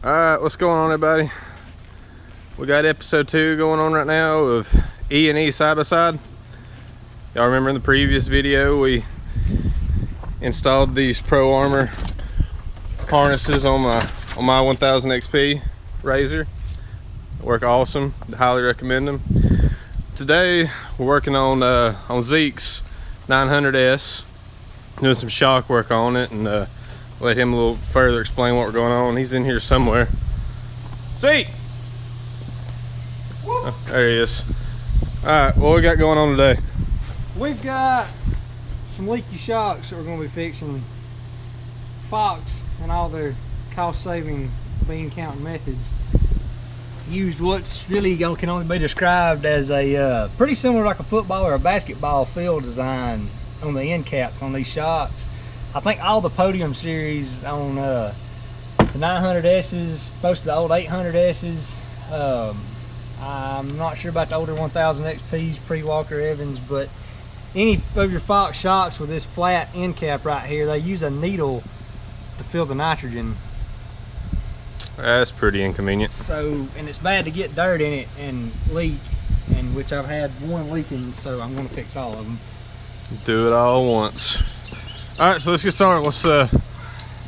Alright, what's going on, everybody? We got episode 2 going on right now of E&E side by side. Y'all remember in the previous video we installed these Pro Armor harnesses on my 1000 XP RZR. They work awesome. Highly recommend them. Today we're working on Zeke's 900S, doing some shock work on it, and let him a little further explain what we're going on. He's in here somewhere. Zeke! Oh, there he is. Alright, what we got going on today? We've got some leaky shocks that we're going to be fixing. Fox and all their cost-saving bean counting methods used what's really can only be described as a pretty similar like a football or a basketball field design on the end caps on these shocks. I think all the Podium series on the 900Ss, most of the old 800Ss, I'm not sure about the older 1000 XPs, pre-Walker Evans, but any of your Fox shocks with this flat end cap right here, they use a needle to fill the nitrogen. That's pretty inconvenient. So, and it's bad to get dirt in it and leak, and which I've had one leaking, so I'm going to fix all of them. Do it all once. Alright, so let's get started.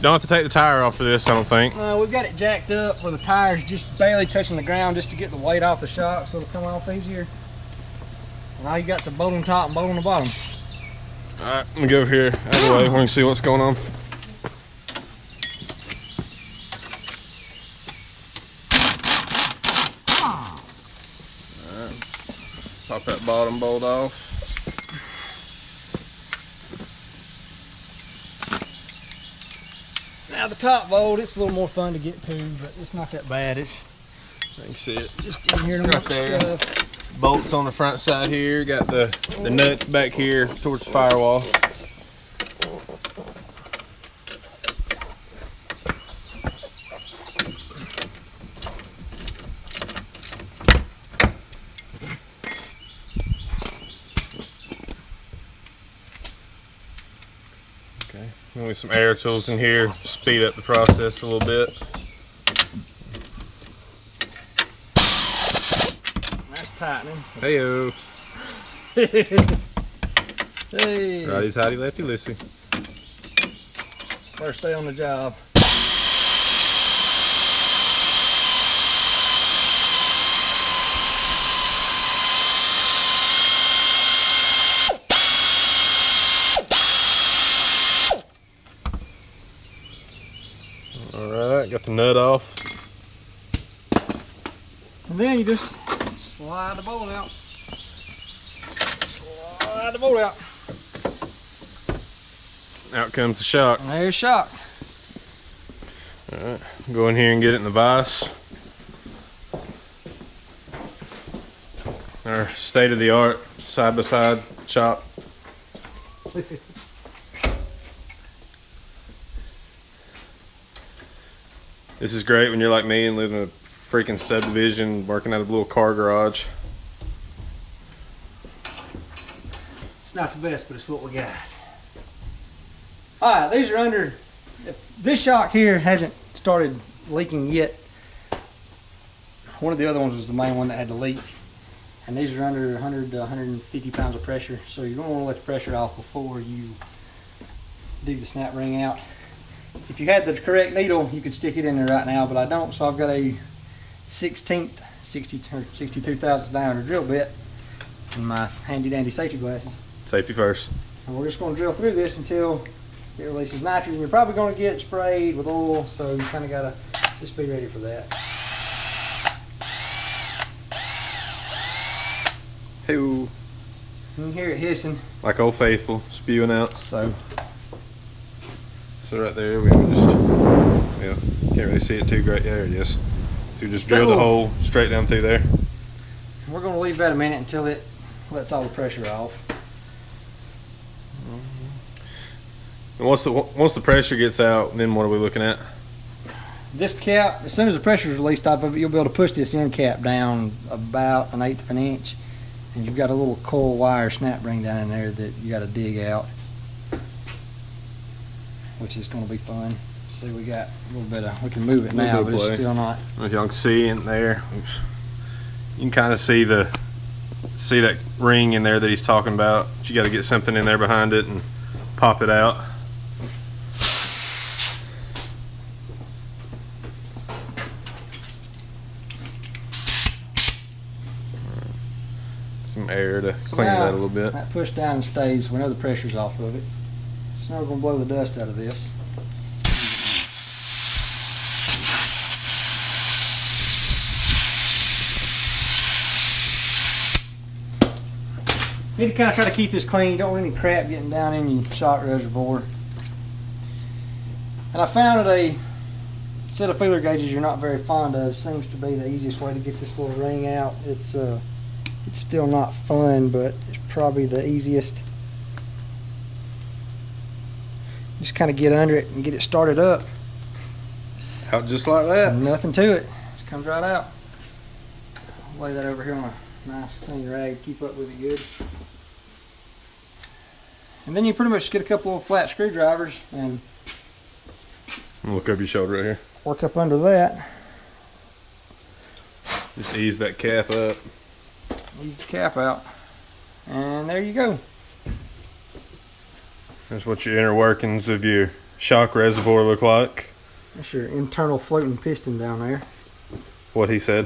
Don't have to take the tire off for this, I don't think. We've got it jacked up where the tire's just barely touching the ground just to get the weight off the shock so it'll come off easier. And all you got to bolt on top and bolt on the bottom. Alright, let me go over here out of the way. We can see what's going on. Alright, pop that bottom bolt off. Now the top bolt, it's a little more fun to get to, but it's not that bad. You can see it. Just in here right there. Stuff. Bolts on the front side here. Got the nuts back here towards the firewall. Okay, with some air tools in here, speed up the process a little bit. That's tightening. Heyo. Hey. Righty tighty, lefty loosey. First day on the job. Alright, got the nut off. And then you just slide the bolt out. Slide the bolt out. Out comes the shock. And there's shock. Alright, go in here and get it in the vise. Our state-of-the-art side-by-side shop. This is great when you're like me and live in a freaking subdivision, working out of a little car garage. It's not the best, but it's what we got. Alright, these are under, this shock here hasn't started leaking yet. One of the other ones was the main one that had to leak. And these are under 100 to 150 pounds of pressure, so you don't want to let the pressure off before you dig the snap ring out. If you had the correct needle, you could stick it in there right now, but I don't, so I've got a 1/16 62 thousandths diameter drill bit and my handy dandy safety glasses. Safety first. And we're just going to drill through this until it releases nitrogen. You're probably going to get sprayed with oil, so you kind of got to just be ready for that. Hey, you can hear it hissing. Like Old Faithful, spewing out. So right there, we can just, can't really see it too great. Yeah, there it is. So you just drill the hole straight down through there. We're going to leave that a minute until it lets all the pressure off. And once the pressure gets out, then what are we looking at? This cap, as soon as the pressure is released off of it, you'll be able to push this end cap down about 1/8 of an inch. And you've got a little coil wire snap ring down in there that you got to dig out, which is going to be fun. See, we got a little bit of, we can move it now, but it's still not. If y'all can see in there, you can kind of see that ring in there that he's talking about. You got to get something in there behind it and pop it out. Some air to clean that a little bit. That push down and stays. We know the pressure's off of it. It's not going to blow the dust out of this. Need to kind of try to keep this clean. You don't want any crap getting down in your shock reservoir. And I found that a set of feeler gauges you're not very fond of seems to be the easiest way to get this little ring out. It's still not fun, but it's probably the easiest. Just kind of get under it and get it started up. Out just like that. And nothing to it. Just comes right out. I'll lay that over here on a nice clean rag. Keep up with it good. And then you pretty much just get a couple of flat screwdrivers and look over your shoulder right here. Work up under that. Just ease that cap up. Ease the cap out. And there you go. That's what your inner workings of your shock reservoir look like. That's your internal floating piston down there. What he said.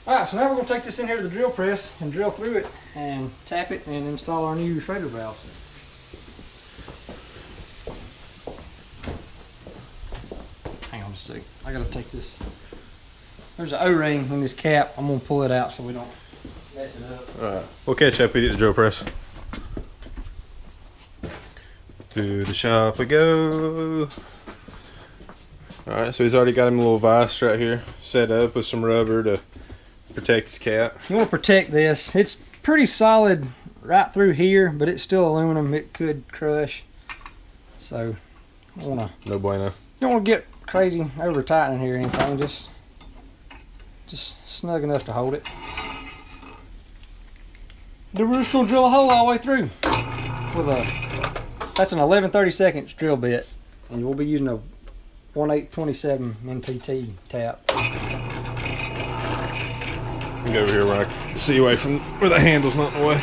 Alright, so now we're going to take this in here to the drill press and drill through it and tap it and install our new Schrader valves. Hang on just a second. I got to take this. There's an O-ring in this cap. I'm going to pull it out so we don't mess it up. Alright, we'll catch up with you at the drill press. To the shop we go. Alright, so he's already got him a little vise right here set up with some rubber to protect his cap. You want to protect this. It's pretty solid right through here, but it's still aluminum. It could crush. So, I want to. No bueno. You don't want to get crazy over tightening here or anything. Just snug enough to hold it. Then we're just going to drill a hole all the way through with that's an 11/32 drill bit, and we'll be using a 1/827 MPT tap. Get over here where I can see away from where the handle's not in the way.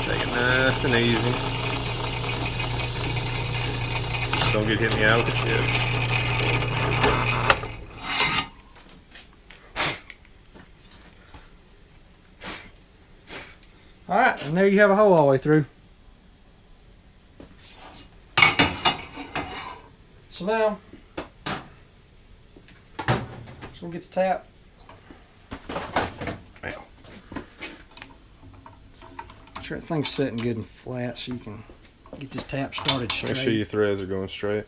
Take it nice and easy. Just don't get hit in the eye with the chips. Alright, and there you have a hole all the way through. So now, just gonna get the tap. Ow. Make sure everything's sitting good and flat so you can get this tap started straight. Make sure your threads are going straight.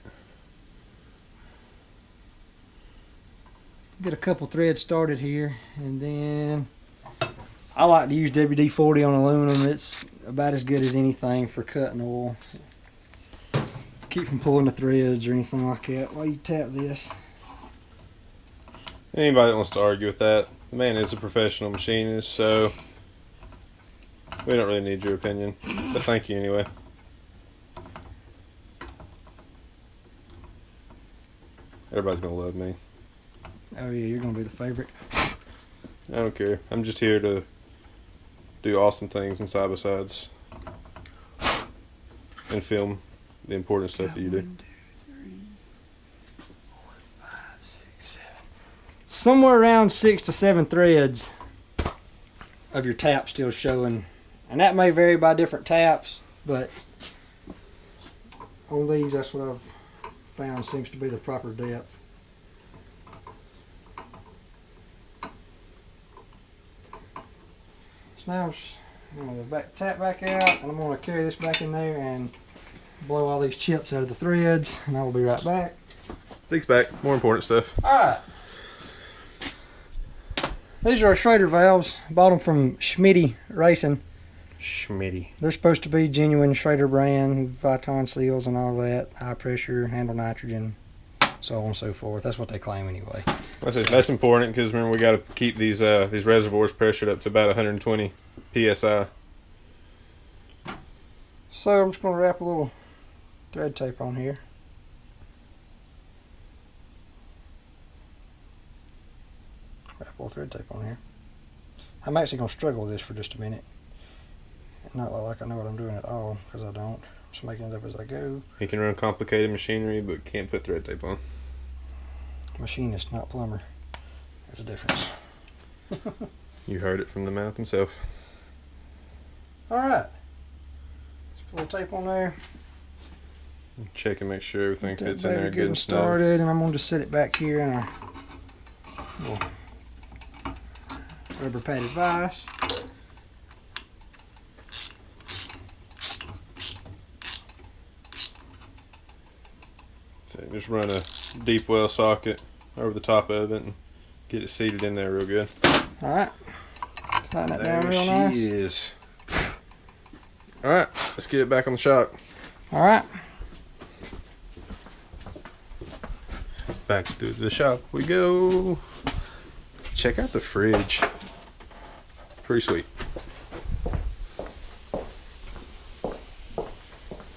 Get a couple threads started here, and then I like to use WD-40 on aluminum. It's about as good as anything for cutting oil. Keep from pulling the threads or anything like that while you tap this. Anybody that wants to argue with that, the man is a professional machinist, so we don't really need your opinion. But thank you anyway. Everybody's gonna love me. Oh yeah, you're gonna be the favorite. I don't care. I'm just here to do awesome things in side-by-sides and film the important stuff that you do. 1, 2, 3, 4, 5, 6, 7. Somewhere around 6 to 7 threads of your tap still showing, and that may vary by different taps, but on these, that's what I've found seems to be the proper depth. So now I'm going to tap back out, and I'm going to carry this back in there and blow all these chips out of the threads, and I will be right back. Zeke's back. More important stuff. Alright. These are our Schrader valves. Bought them from Schmitty Racing. Schmitty. They're supposed to be genuine Schrader brand, Viton seals and all that, high pressure, handle nitrogen, so on and so forth. That's what they claim anyway. That's important because remember we got to keep these reservoirs pressured up to about 120 psi. So I'm just going to wrap a little thread tape on here. Wrap a little thread tape on here. I'm actually going to struggle with this for just a minute. Not like I know what I'm doing at all, because I don't. I'm just making it up as I go. He can run complicated machinery, but can't put thread tape on. Machinist, not plumber. There's a difference. You heard it from the mouth himself. Alright. Just put a little tape on there. Check and make sure everything Get fits that in there baby good and getting snug. started, and I'm going to just set it back here in our little rubber padded vise. So just run a deep well socket over the top of it and get it seated in there real good. Alright. Tighten that There down real she nice. is. Alright, let's get it back on the shock. Alright. Back to the shop we go. Check out the fridge. Pretty sweet.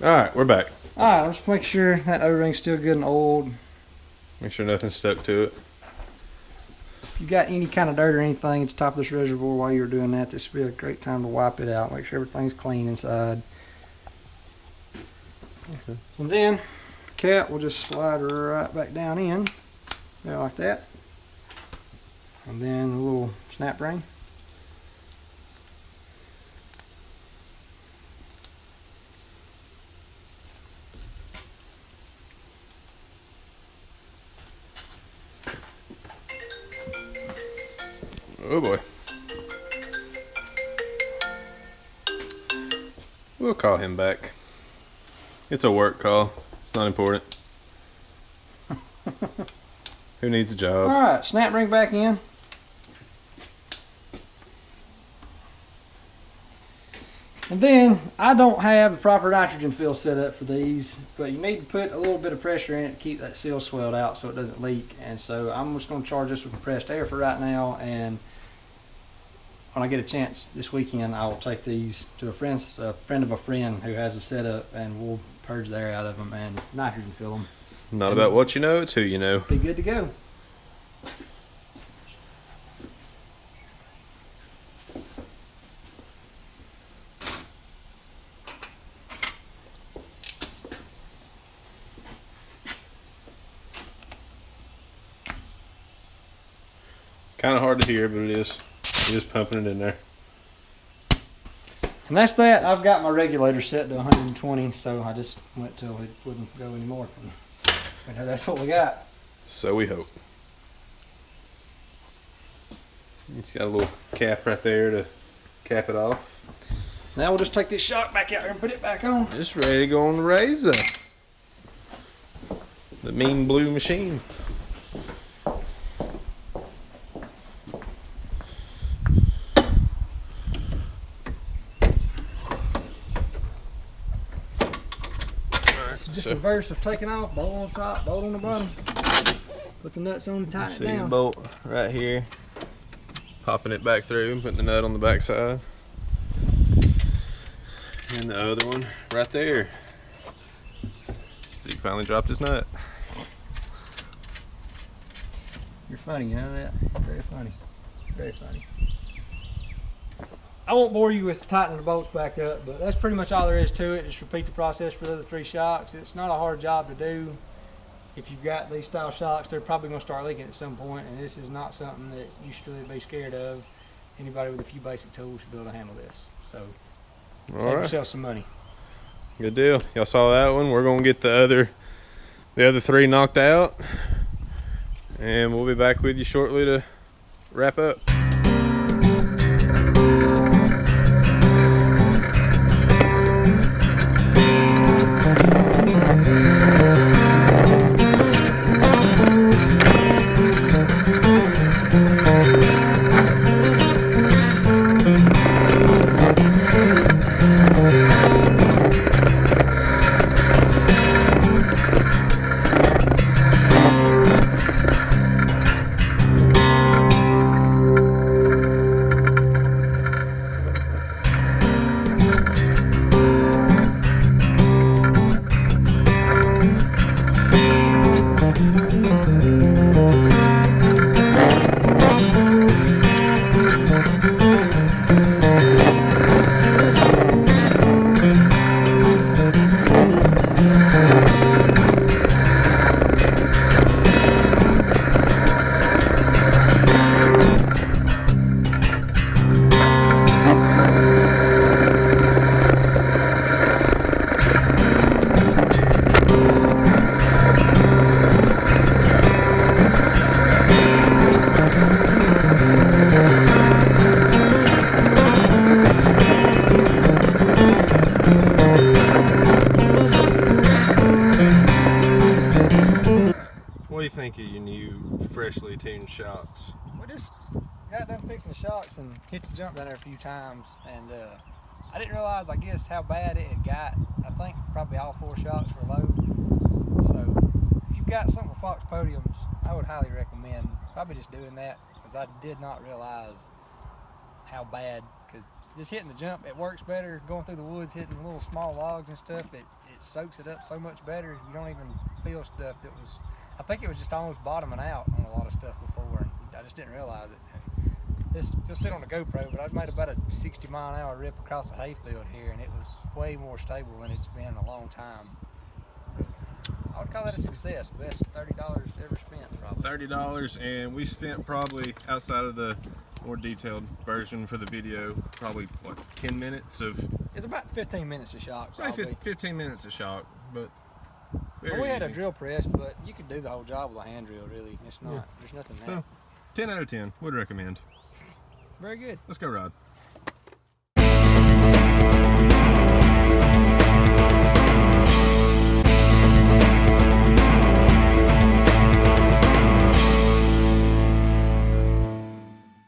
Alright, we're back. Alright, let's make sure that O-ring's still good and oiled. Make sure nothing's stuck to it. If you got any kind of dirt or anything at the top of this reservoir while you're doing that, this would be a great time to wipe it out. Make sure everything's clean inside. Okay. And then, cap will just slide right back down in. There, like that. And then a little snap ring. Oh boy. We'll call him back. It's a work call. It's not important. Who needs a job? Alright, snap ring back in. And then, I don't have the proper nitrogen fill set up for these, but you need to put a little bit of pressure in it to keep that seal swelled out so it doesn't leak. And so I'm just going to charge this with compressed air for right now, and when I get a chance this weekend, I will take these to a friend of a friend who has a setup, and we'll purge the air out of them and nitrogen fill them. Not about what you know, it's who you know. Be good to go. Kind of hard to hear, but it is. You're just pumping it in there. And that's that. I've got my regulator set to 120, so I just went till it wouldn't go anymore. But that's what we got. So we hope. It's got a little cap right there to cap it off. Now we'll just take this shock back out here and put it back on. Just ready to go on the RZR. The mean blue machine. Just reverse of taking off, bolt on top, bolt on the bottom. Put the nuts on and tighten it See the down. bolt right here. Popping it back through and putting the nut on the back side. And the other one right there. So he finally dropped his nut. You're funny, you know that? Very funny. Very funny. I won't bore you with tightening the bolts back up, but that's pretty much all there is to it. Just repeat the process for the other three shocks. It's not a hard job to do. If you've got these style shocks, they're probably going to start leaking at some point, and this is not something that you should really be scared of. Anybody with a few basic tools should be able to handle this. So save yourself some money. Good deal. Y'all saw that one. We're gonna get the other three knocked out, and we'll be back with you shortly to wrap up. do you think of your new freshly tuned shocks? We just got done fixing the shocks and hit the jump down there a few times, and I didn't realize, I guess, how bad it had got. I think probably all 4 shocks were low. So if you've got something with Fox Podiums, I would highly recommend probably just doing that, because I did not realize how bad, because just hitting the jump, it works better. Going through the woods, hitting little small logs and stuff, it soaks it up so much better. You don't even feel stuff that was, I think it was just almost bottoming out on a lot of stuff before, and I just didn't realize it. This just sit on the GoPro, but I've made about a 60-mile-an-hour rip across the hayfield here, and it was way more stable than it's been in a long time. So I would call that a success. Best $30 ever spent, probably. $30, and we spent probably, outside of the more detailed version for the video, probably what, 10 minutes of. It's about 15 minutes of shock. Say 15 minutes of shock, but. Well, we had a drill press, but you could do the whole job with a hand drill. Really, it's not. Yeah. There's nothing there. So, 10 out of 10. Would recommend. Very good. Let's go ride.